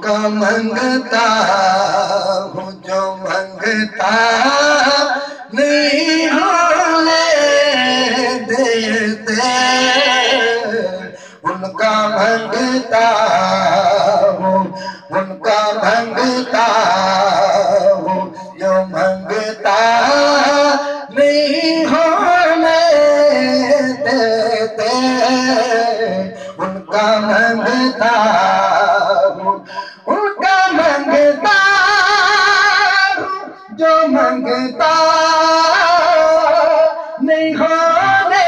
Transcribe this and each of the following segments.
का मंगता हूँ जो मंगता नहीं होने देते, उनका मंगता हूँ, उनका मंगता हूँ जो मंगता नहीं होने देते, उनका मंगता हूँ, उनका मंगता हूँ जो मंगता नहीं होने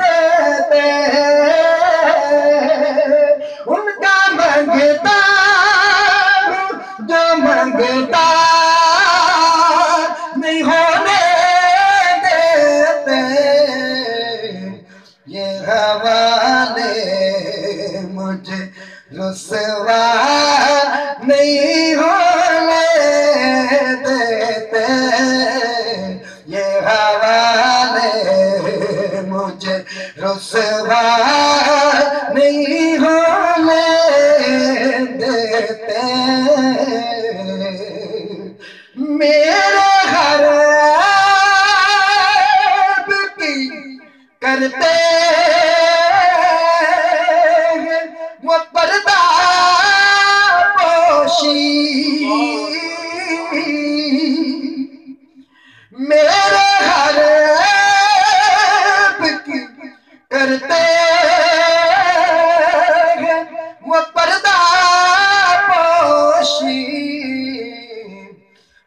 देते, उनका मंगता हूँ जो मंगता नहीं होने देते, ये हवाले मुझे रुसवा नहीं होने देते, ये हवाले मुझे रुसवा नहीं होने देते, मेरे हर ऐब की करते वो पर्दा पोशी, मेरे हर ऐब की करते वो पर्दा पोशी,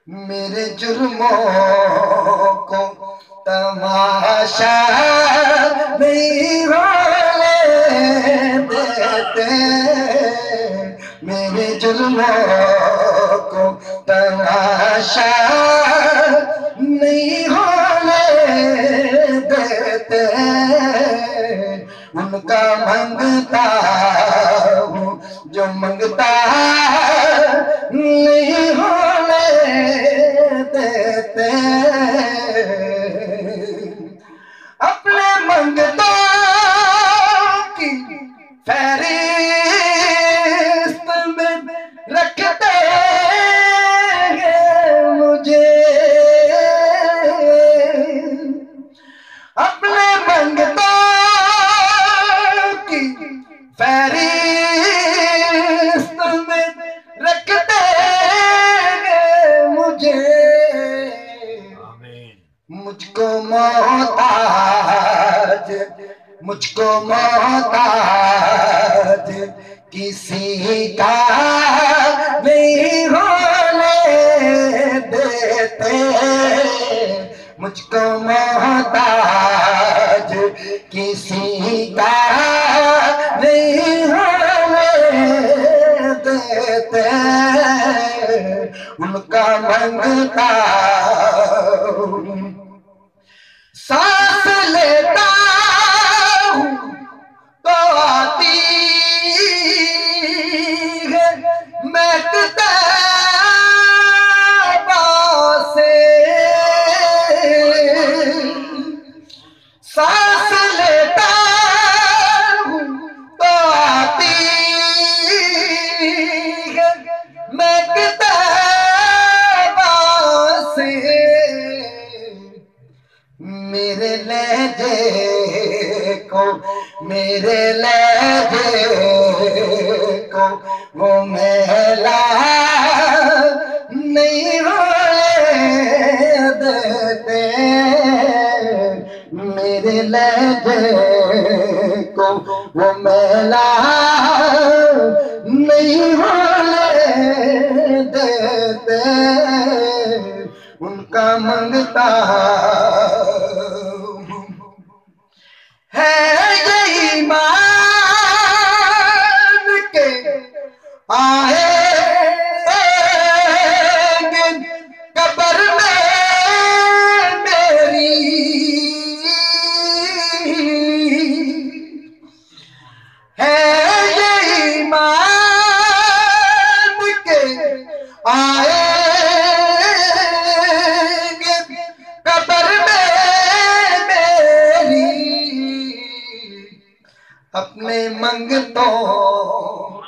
मेरे जुर्मों को तमाशा नहीं होने देते, मेरे जुर्मों को तमाशा नहीं होने देते, उनका मंगता हूँ जो मंगता नहीं होने देते, अपने मंगतों की फहरिस्त में रखते हैं मुझे, अपने मंगतों की फहरिस्त में रखते हैं मुझे, मुझको मोहताज, मुझको मोहताज किसी का नहीं होने देते, मुझको मोहताज किसी का नहीं होने देते, उनका मंगता हूँ, सांस लेता हूँ तो आती है महकता से, सांस लेता हूँ तो आती है महकता से, मेरे लहजे को, मेरे लहजे को वो मैला नहीं होने देते, मेरे लहजे को वो मैला नहीं होने देते, उनका मंगता है ये ईमान के आएंगे कब्र में मेरी, है ये ईमान के आएंगे कब्र में मेरी, अपने मंगतों